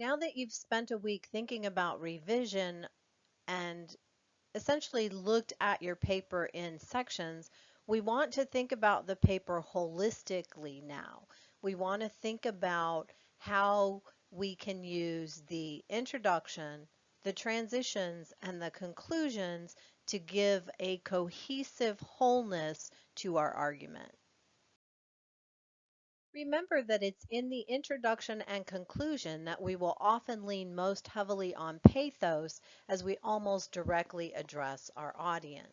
Now that you've spent a week thinking about revision and essentially looked at your paper in sections, we want to think about the paper holistically now. We want to think about how we can use the introduction, the transitions, and the conclusions to give a cohesive wholeness to our argument. Remember that it's in the introduction and conclusion that we will often lean most heavily on pathos as we almost directly address our audience.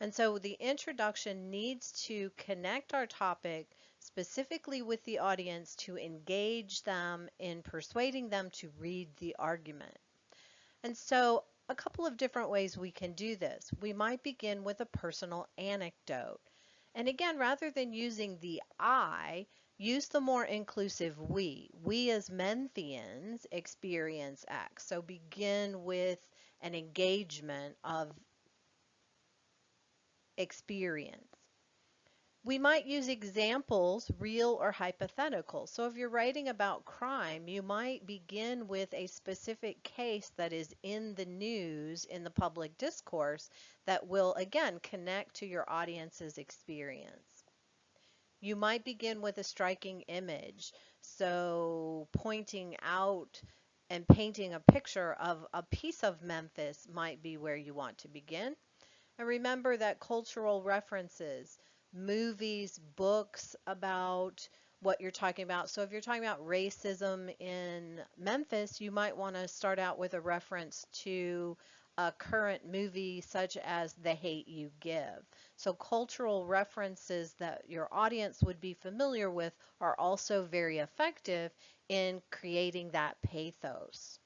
And so the introduction needs to connect our topic specifically with the audience to engage them in persuading them to read the argument. And so a couple of different ways we can do this. We might begin with a personal anecdote. And again, rather than using the I, use the more inclusive we. We as Memphians experience X. So begin with an engagement of experience. We might use examples, real or hypothetical. So if you're writing about crime, you might begin with a specific case that is in the news, in the public discourse, that will again connect to your audience's experience. You might begin with a striking image. So pointing out and painting a picture of a piece of Memphis might be where you want to begin. And remember that cultural references, movies, books about what you're talking about. So if you're talking about racism in Memphis, you might want to start out with a reference to a current movie such as The Hate U Give. So cultural references that your audience would be familiar with are also very effective in creating that pathos.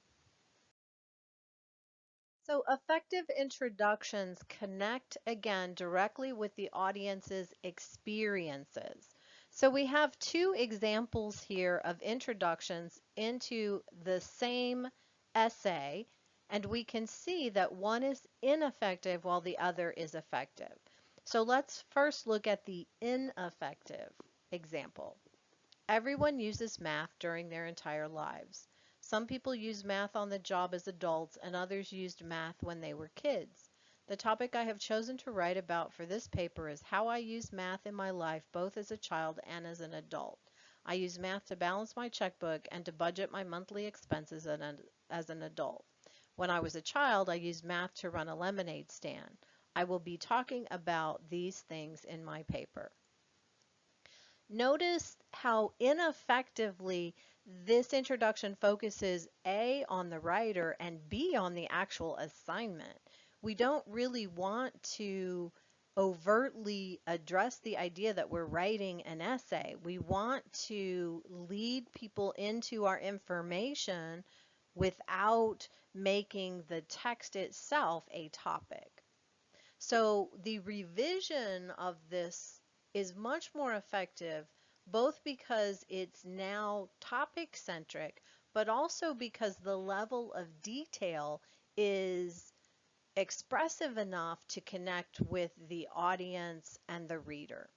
So effective introductions connect again directly with the audience's experiences. So we have two examples here of introductions into the same essay, and we can see that one is ineffective while the other is effective. So let's first look at the ineffective example. Everyone uses math during their entire lives. Some people use math on the job as adults, and others used math when they were kids. The topic I have chosen to write about for this paper is how I use math in my life both as a child and as an adult. I use math to balance my checkbook and to budget my monthly expenses as an adult. When I was a child, I used math to run a lemonade stand. I will be talking about these things in my paper. Notice how ineffectively this introduction focuses A on the writer and B on the actual assignment. We don't really want to overtly address the idea that we're writing an essay. We want to lead people into our information without making the text itself a topic. So the revision of this is much more effective, both because it's now topic centric, but also because the level of detail is expressive enough to connect with the audience and the reader.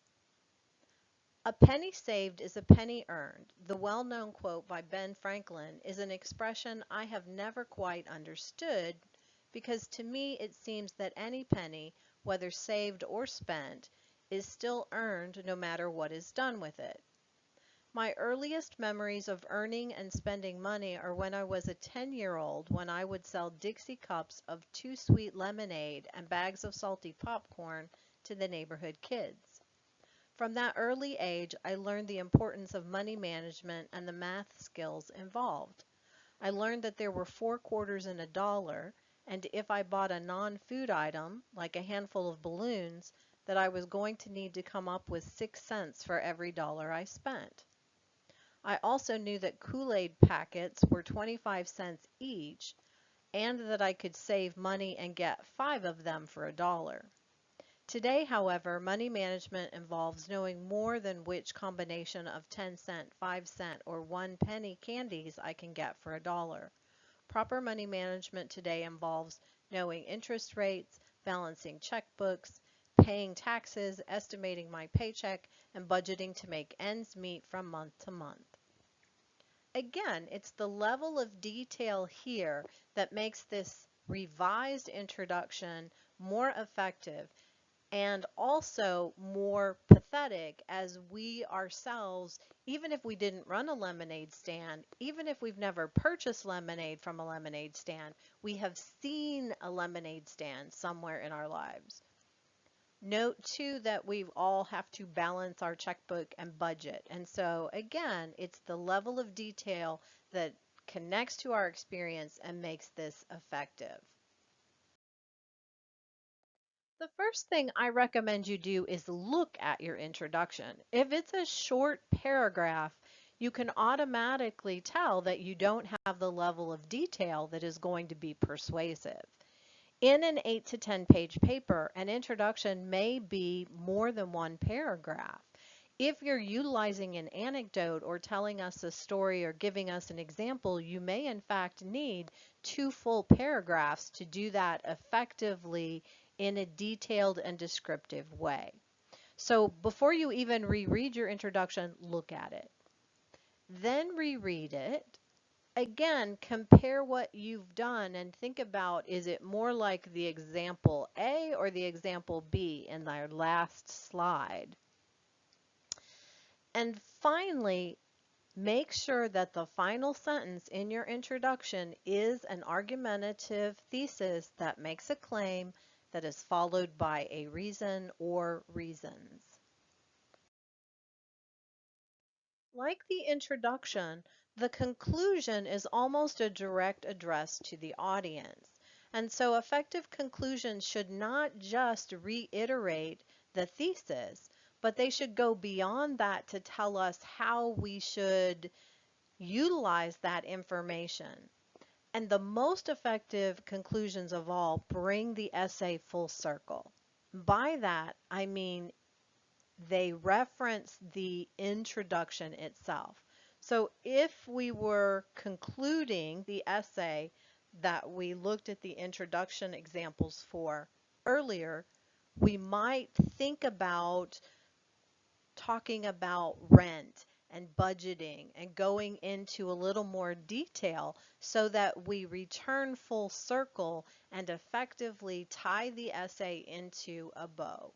A penny saved is a penny earned. The well-known quote by Ben Franklin is an expression I have never quite understood because to me it seems that any penny, whether saved or spent, is still earned no matter what is done with it. My earliest memories of earning and spending money are when I was a 10-year-old when I would sell Dixie cups of Too Sweet lemonade and bags of salty popcorn to the neighborhood kids. From that early age, I learned the importance of money management and the math skills involved. I learned that there were 4 quarters in a dollar, and if I bought a non-food item, like a handful of balloons, that I was going to need to come up with 6 cents for every dollar I spent. I also knew that Kool-Aid packets were 25 cents each, and that I could save money and get 5 of them for a dollar. Today, however, money management involves knowing more than which combination of 10-cent, 5-cent, or 1 penny candies I can get for a dollar. Proper money management today involves knowing interest rates, balancing checkbooks, paying taxes, estimating my paycheck, and budgeting to make ends meet from month to month. again, it's the level of detail here that makes this revised introduction more effective and also more pathetic, as we ourselves, even if we didn't run a lemonade stand, even if we've never purchased lemonade from a lemonade stand, we have seen a lemonade stand somewhere in our lives. Note too that we all have to balance our checkbook and budget. And so again, it's the level of detail that connects to our experience and makes this effective. The first thing I recommend you do is look at your introduction. If it's a short paragraph, you can automatically tell that you don't have the level of detail that is going to be persuasive. In an 8 to 10 page paper, an introduction may be more than one paragraph. If you're utilizing an anecdote or telling us a story or giving us an example, you may in fact need 2 full paragraphs to do that effectively in a detailed and descriptive way. So before you even reread your introduction, look at it. Then reread it. Again, compare what you've done and think about, is it more like the example A or the example B in our last slide? And finally, make sure that the final sentence in your introduction is an argumentative thesis that makes a claim that is followed by a reason or reasons. Like the introduction, the conclusion is almost a direct address to the audience. And so effective conclusions should not just reiterate the thesis, but they should go beyond that to tell us how we should utilize that information. And the most effective conclusions of all bring the essay full circle. By that, I mean they reference the introduction itself. So if we were concluding the essay that we looked at the introduction examples for earlier, we might think about talking about rent and budgeting and going into a little more detail so that we return full circle and effectively tie the essay into a bow.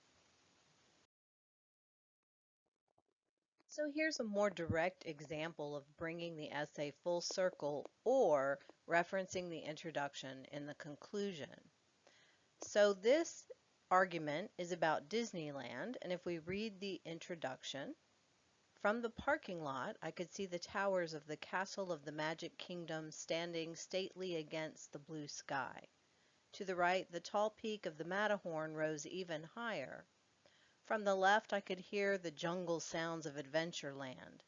So here's a more direct example of bringing the essay full circle or referencing the introduction in the conclusion. So this argument is about Disneyland, and if we read the introduction, from the parking lot, I could see the towers of the Castle of the Magic Kingdom standing stately against the blue sky. To the right, the tall peak of the Matterhorn rose even higher. From the left, I could hear the jungle sounds of Adventureland.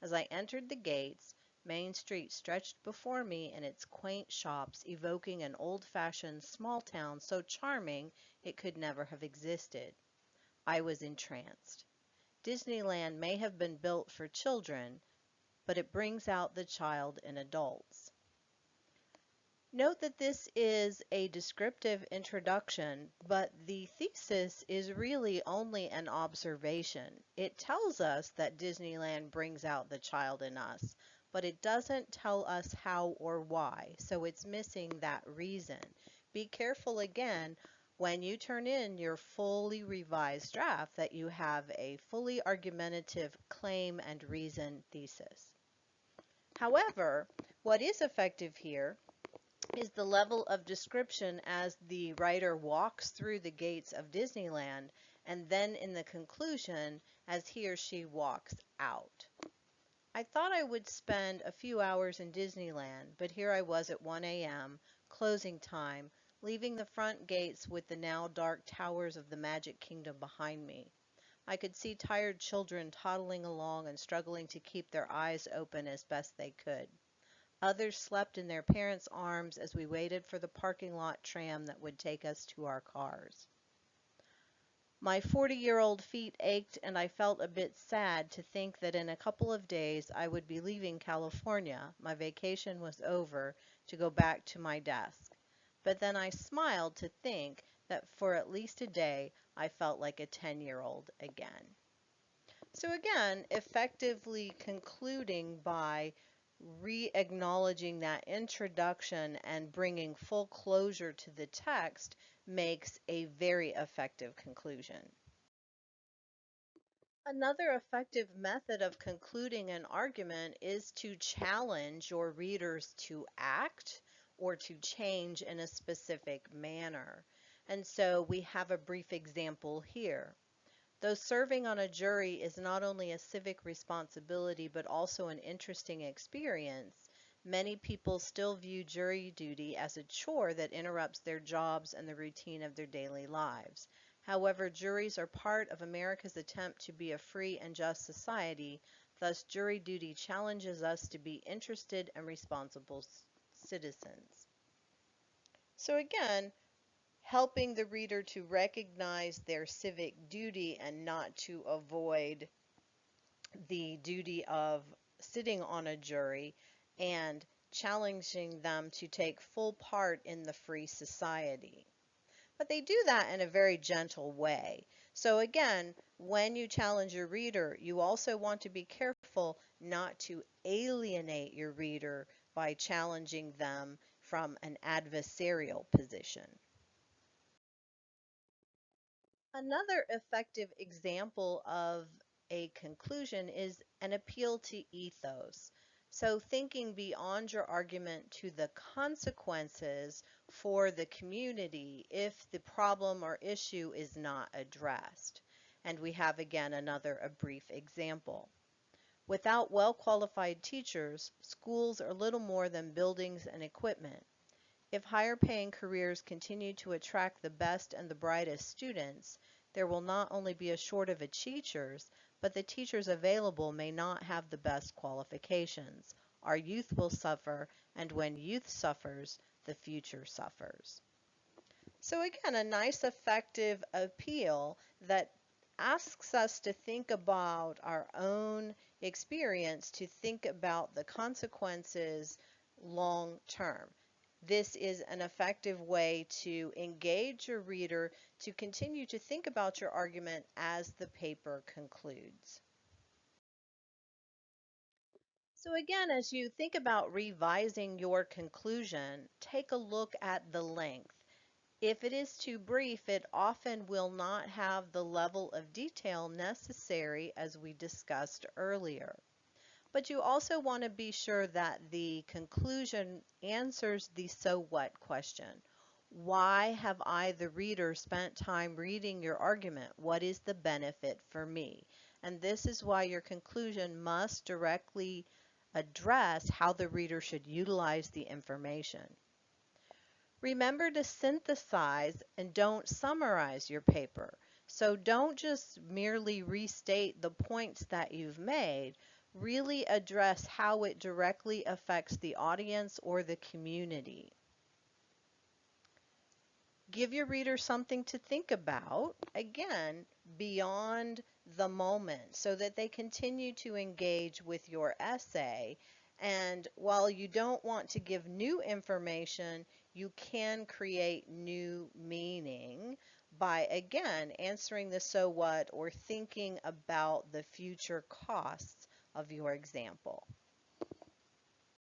As I entered the gates, Main Street stretched before me in its quaint shops, evoking an old-fashioned small town so charming it could never have existed. I was entranced. Disneyland may have been built for children, but it brings out the child in adults. Note that this is a descriptive introduction, but the thesis is really only an observation. It tells us that Disneyland brings out the child in us, but it doesn't tell us how or why, so it's missing that reason. Be careful again when you turn in your fully revised draft that you have a fully argumentative claim and reason thesis. However, what is effective here is the level of description as the writer walks through the gates of Disneyland, and then in the conclusion as he or she walks out. I thought I would spend a few hours in Disneyland, but here I was at 1 a.m., closing time, leaving the front gates with the now dark towers of the Magic Kingdom behind me. I could see tired children toddling along and struggling to keep their eyes open as best they could. Others slept in their parents' arms as we waited for the parking lot tram that would take us to our cars. My 40-year-old feet ached, and I felt a bit sad to think that in a couple of days I would be leaving California. My vacation was over, to go back to my desk. But then I smiled to think that for at least a day I felt like a 10-year-old again. So again, effectively concluding by re-acknowledging that introduction and bringing full closure to the text makes a very effective conclusion. Another effective method of concluding an argument is to challenge your readers to act or to change in a specific manner. And so we have a brief example here. Though serving on a jury is not only a civic responsibility but also an interesting experience, many people still view jury duty as a chore that interrupts their jobs and the routine of their daily lives. However, juries are part of America's attempt to be a free and just society, thus jury duty challenges us to be interested and responsible citizens. So again, helping the reader to recognize their civic duty and not to avoid the duty of sitting on a jury, and challenging them to take full part in the free society. But they do that in a very gentle way. So again, when you challenge your reader, you also want to be careful not to alienate your reader by challenging them from an adversarial position. Another effective example of a conclusion is an appeal to ethos. So thinking beyond your argument to the consequences for the community if the problem or issue is not addressed. And we have again a brief example. Without well-qualified teachers, schools are little more than buildings and equipment. If higher paying careers continue to attract the best and the brightest students, there will not only be a shortage of teachers, but the teachers available may not have the best qualifications. Our youth will suffer, and when youth suffers, the future suffers. So again, a nice effective appeal that asks us to think about our own experience, to think about the consequences long term. This is an effective way to engage your reader to continue to think about your argument as the paper concludes. So again, as you think about revising your conclusion, take a look at the length. If it is too brief, it often will not have the level of detail necessary as we discussed earlier. But you also want to be sure that the conclusion answers the so what question. Why have I, the reader, spent time reading your argument? What is the benefit for me? And this is why your conclusion must directly address how the reader should utilize the information. Remember to synthesize and don't summarize your paper. So don't just merely restate the points that you've made. Really address how it directly affects the audience or the community. Give your reader something to think about, again, beyond the moment, so that they continue to engage with your essay. And while you don't want to give new information, you can create new meaning by, again, answering the so what or thinking about the future costs of your example.